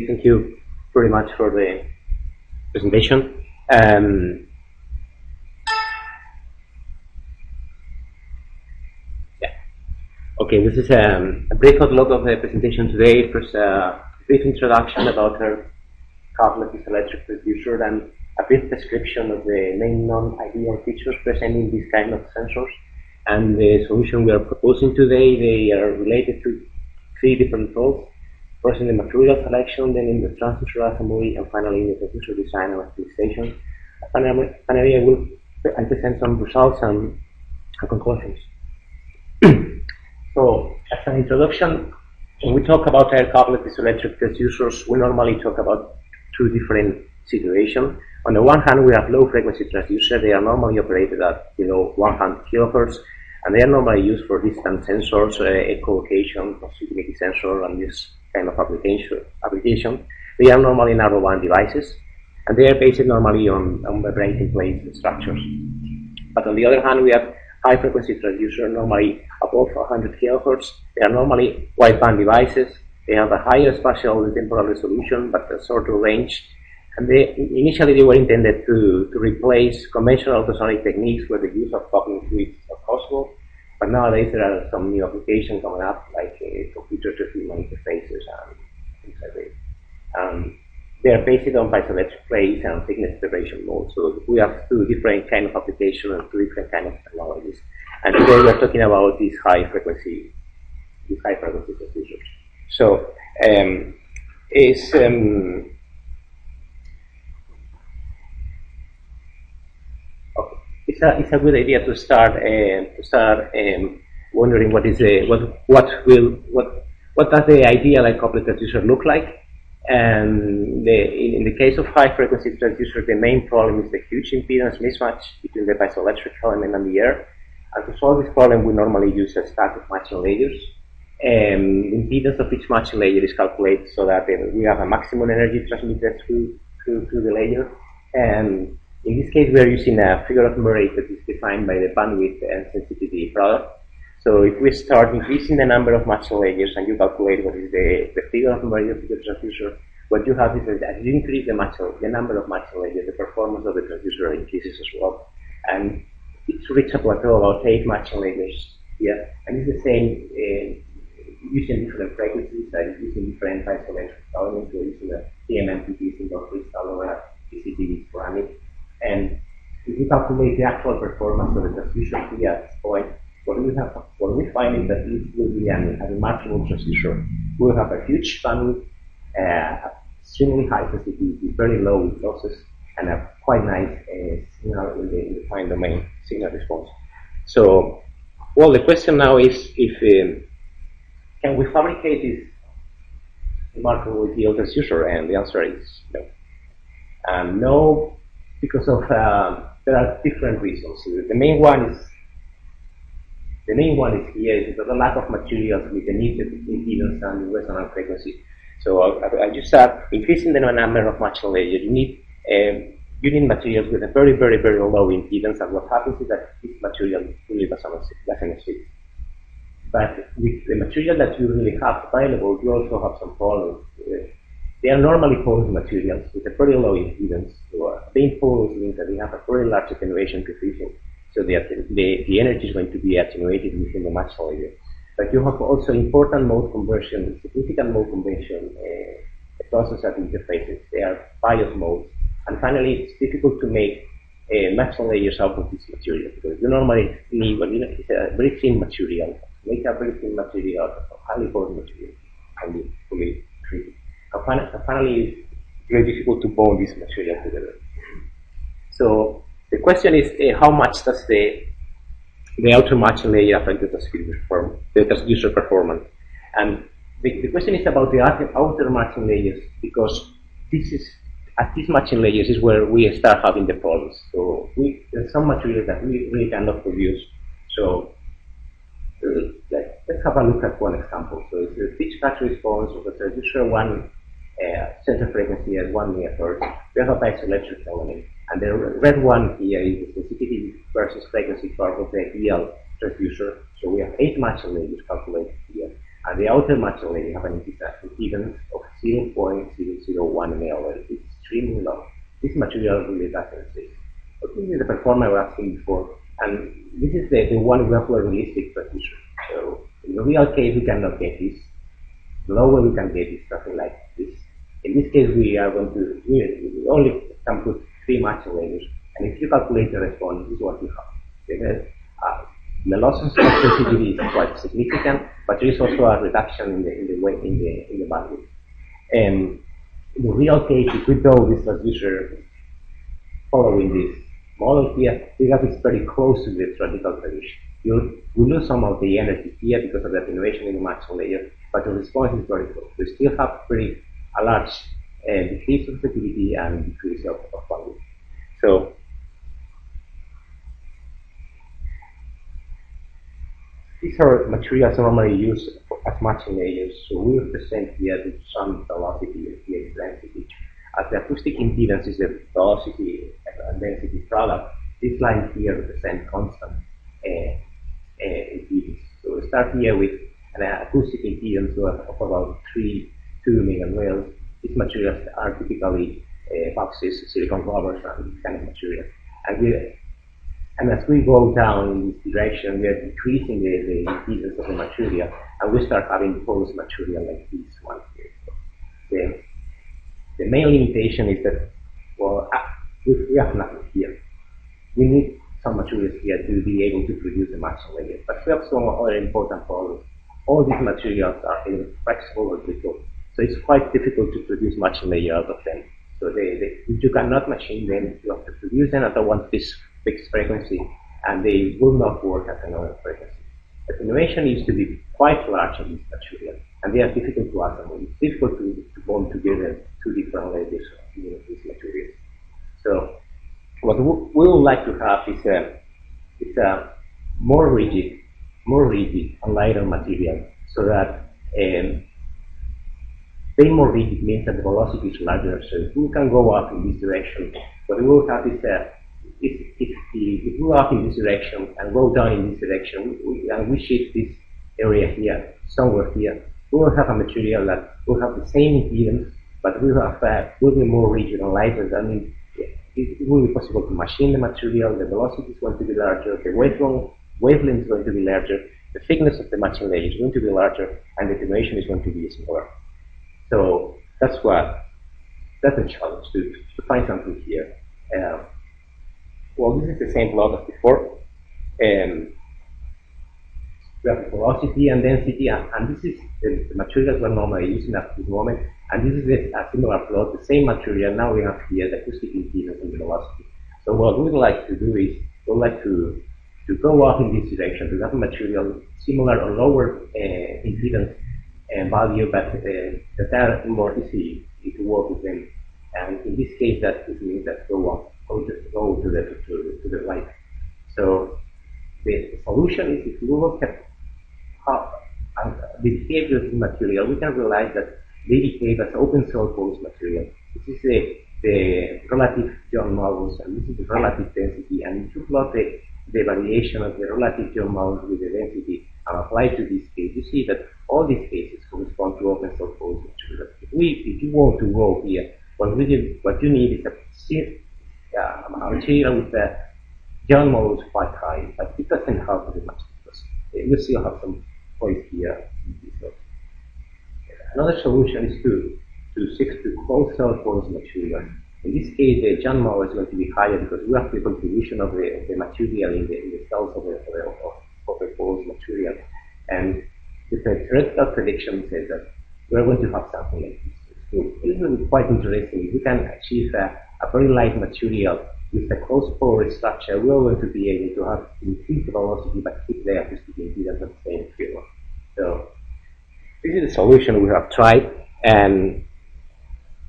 Thank you very much for the presentation. Okay, this is a brief outlook of the presentation today. First, a brief introduction about our Piezoelectric Transducer and a brief description of the main non-ideal features present in this kind of sensors. And the solution we are proposing today, they are related to 3 different roles. First in the material selection, then in the transducer assembly, and finally in the transducer design and optimization. Finally, I will present some results and conclusions. So, as an introduction, when we talk about air-coupled piezoelectric transducers, we normally talk about 2 different situations. On the one hand, we have low-frequency transducers. They are normally operated at below 100 kHz, and they are normally used for distant sensors, echolocation, proximity sensor, and this kind of application. They are normally narrowband devices, and they are based normally on vibrating-plate structures. But on the other hand, we have high-frequency transducers, normally above 100 kHz. They are normally wideband devices. They have a higher spatial and temporal resolution, but a shorter range. And initially they were intended to replace conventional ultrasonic techniques where the use of coupling fluids is not possible. But nowadays there are some new applications coming up, like computer-to-human interfaces and things like that. They are based on piezoelectric plates and thickness separation modes. So we have 2 different kind of applications and 2 different kind of technologies. And today we are talking about these high frequency transducers. So it's a good idea to start wondering what does the ideal coupled transducer look like. And in the case of high-frequency transducer, the main problem is the huge impedance mismatch between the piezoelectric element and the air. And to solve this problem, we normally use a stack of matching layers. The impedance of each matching layer is calculated so that we have a maximum energy transmitted through the layer. And in this case, we are using a figure of merit that is defined by the bandwidth and sensitivity product. So if we start increasing the number of matching layers and you calculate what is the figure of merit of the transducer, what you have is that as you increase the number of matching layers, the performance of the transducer increases as well. And it's reached a plateau about 8 matching layers here. And it's the same using different frequencies, using different piezoelectric elements. We're using the PMN-PT single crystal or sensitivities parameter. And if we calculate the actual performance of the transducer here at this point, what we find is that this will be a remarkable transducer. We will have a huge bandwidth, extremely high sensitivity, very low losses, and a quite nice signal in the time domain signal response. So, well, the question now is if can we fabricate this remarkable ideal transducer? And the answer is no. No, because of there are different reasons. The main one is here is the lack of materials with the needed impedance and resonant frequency. So I just said, increasing the number of matching layers, you need materials with a very, very, very low impedance, and what happens is that this material really doesn't exist. But with the material that you really have available, you also have some problems. They are normally porous materials with a very low impedance. So being porous means that they have a very large attenuation coefficient. So the energy is going to be attenuated within the matching layer. But you have also important mode conversion, significant mode conversion process at interfaces. They are bias modes. And finally, it's difficult to make matching layers out of this material because you normally need a very thin material. Make a very thin material out of highly porous material and be fully treated. And finally, it's very difficult to bond this material together. So the question is, how much does the outer matching layer affect the transducer performance? And the question is about the outer matching layers, because at these matching layers is where we start having the problems. So there's some materials that we really cannot produce. So let's have a look at one example. So it's a pitch patch response of the transducer 1 center frequency at 1 megahertz. We have a piezoelectric element. And the red one here is the sensitivity versus frequency curve of the ideal transducer. So we have 8 matching layers calculated here. And the outer matching layer have an impedance of 0.001 ml. It's extremely low. This material really doesn't exist. But this is the performance we have seen before, and this is the one we have for realistic transducer. So in the real case, we cannot get this. The lower we can get is something like this. In this case, we are going to we only can put 3 matching layers, and if you calculate the response, this is what we have. The loss of sensitivity is quite significant, but there is also a reduction in the weight in the bandwidth. And in the real case, if we do this transducer following this model here, we have this very close to the theoretical prediction. We lose some of the energy here because of the attenuation in the matching layer, but the response is very close. We still have a large decrease of sensitivity and decrease of bandwidth. So these are materials normally used as matching layers. So we represent here the some velocity and pH density. As the acoustic impedance is the velocity and density product, this line here represents constant impedance. So we start here with an acoustic impedance of about 2 megamils. These materials are typically boxes, silicon rubbers, and this kind of material. And as we go down in this direction, we are decreasing the impedance of the material, and we start having porous material like this one here. So the main limitation is that, well, we have nothing here. We need some materials here to be able to produce a matching layer. But we have some other important problems. All these materials are either flexible or brittle, so it's quite difficult to produce matching layer out of them. So you cannot machine them, you have to produce them at a one fixed frequency, and they will not work at another frequency. Attenuation needs to be quite large in this material, and they are difficult to assemble. It's difficult to bond together 2 different layers of these materials. So what we would like to have is a more rigid and lighter material, so that being more rigid means that the velocity is larger. So if we can go up in this direction, what we will have is if we go up in this direction and go down in this direction, and we shift this area here, somewhere here, we will have a material that will have the same impedance, but will be more rigid and lighter. That means it will be possible to machine the material, the velocity is going to be larger, the wavelength is going to be larger, the thickness of the matching layer is going to be larger, and the attenuation is going to be smaller. So that's a challenge to find something here. Well, this is the same plot as before. We have velocity and density, and this is the materials we're normally using at this moment. And this is a similar plot, the same material. Now we have here the acoustic impedance and the velocity. So what we would like to do is we would like to go up in this direction, to have a material similar or lower impedance value, but that are more easy to work with them. And in this case, that means that go to the right. So the solution is, if we look at how the behavior of the material, we can realize that they behave as open cell porous material. This is the relative John models, and this is the relative density. And if you plot the variation of the relative John models with the density and apply to this case, you see that all these cases correspond to open cell porous material. If you want to go here, what you need is a material with the John models quite high, but it doesn't help very much because you still have some points here. Another solution is to stick to closed cell porous material. In this case, the John model is going to be higher because we have the contribution of the material in the cells of the porous material. And the theoretical prediction says that we're going to have something like this. So it will be quite interesting. If we can achieve a very light material with a closed porous structure, we are going to be able to have increased velocity but keep the acoustic impedance at the same field. So this is the solution we have tried, and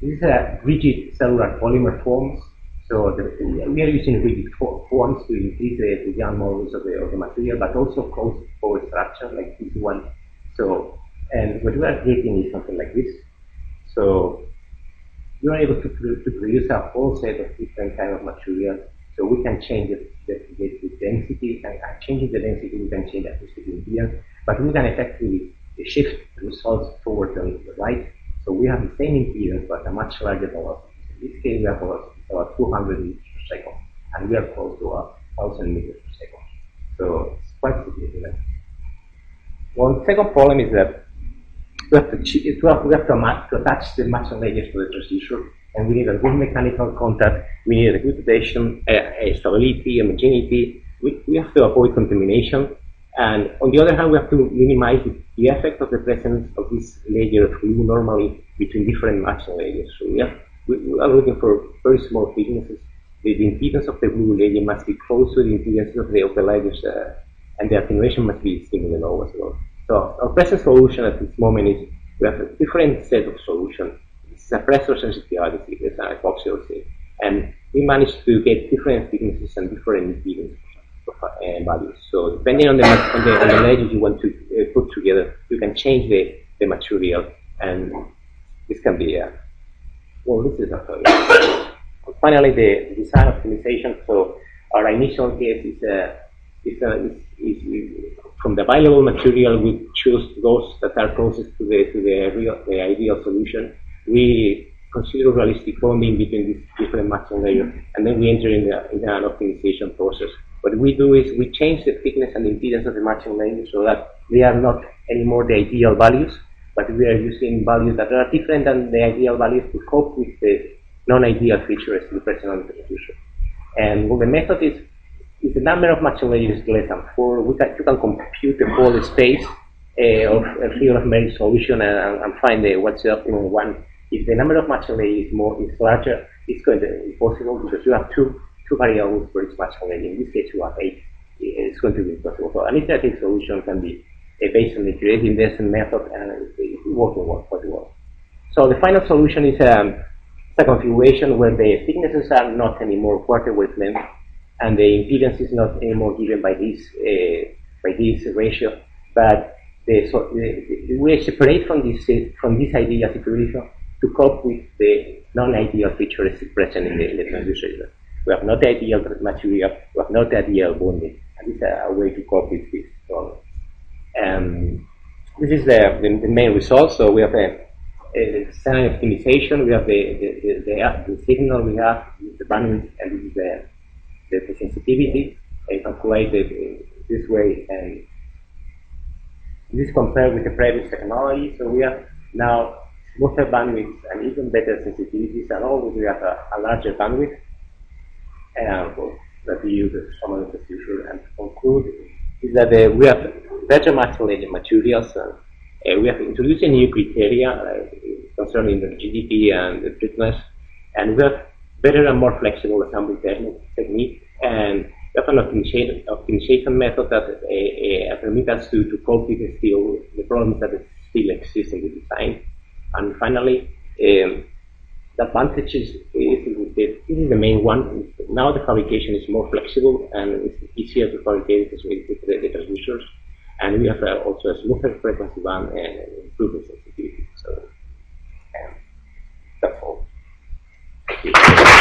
this is a rigid cellular polymer forms. So we are using rigid forms to increase the Young modulus of the material, but also closed porous structure like this one. So, and what we are creating is something like this. So we are able to produce a whole set of different kind of materials. So we can change the density, and changing the density we can change the acoustic impedance, but we can effectively shift the results towards the right. So we have the same impedance but a much larger velocity. In this case, we have velocity about 200 meters per second, and we are close to 1,000 meters per second. So it's quite significant. One second problem is that we have to attach the matching layers to the transducer, and we need a good mechanical contact. We need a good rotation, stability, homogeneity. We have to avoid contamination. And on the other hand, we have to minimize the effect of the presence of this layer of glue normally between different matching layers. So we are looking for very small thicknesses. The impedance of the glue layer must be close to the impedance of the layers, and the attenuation must be extremely low as well. So our present solution at this moment is we have a different set of solutions. This is a pressure sensitivity, it's an epoxy, and we managed to get different thicknesses and different impedance values. So depending on the layers you want to put together, you can change the material, and this can be this is a finally the design optimization. So our initial case is from the available material, we choose those that are closest to the ideal solution. We consider realistic bonding between these different matching layers, and then we enter in an optimization process. What we do is we change the thickness and impedance of the matching layers so that they are not anymore the ideal values, but we are using values that are different than the ideal values to cope with the non-ideal features present on the transducer. And well, the method is if the number of matching layers is less than 4, you can compute the whole space of a field of merit solution and find what's the optimum one. If the number of matching layers is larger, it's going to be impossible because you have two variables for each matching layer. In this case, you have 8. It's going to be impossible. So an iterative solution can be based on the creating descent method, and it's working quite well. So the final solution is a configuration where the thicknesses are not anymore quarter wavelength, and the impedance is not anymore given by this ratio, but we separate from this ideal situation to cope with the non-ideal features present in the transducer. We have not the ideal material, we have not the ideal bonding, and this is a way to cope with this problem. This is the main result. So we have a design optimization. We have the signal, we have the bandwidth, and this is the sensitivity calculated this way, and this compared with the previous technology. So we have now smoother bandwidth and even better sensitivities, and always we have a larger bandwidth that we use as some of the transducer. And to conclude is that we have better materials. We have introduced a new criteria concerning the rigidity and the strictness, and we have better and more flexible assembly technique, and we have an optimization method that permits us to cope with the problems that still exist in the design. And finally, the advantages this is the main one. Now the fabrication is more flexible and it's easier to fabricate with the transducers, and we have also a smoother frequency band and improved sensitivity. So that's all. Thank you.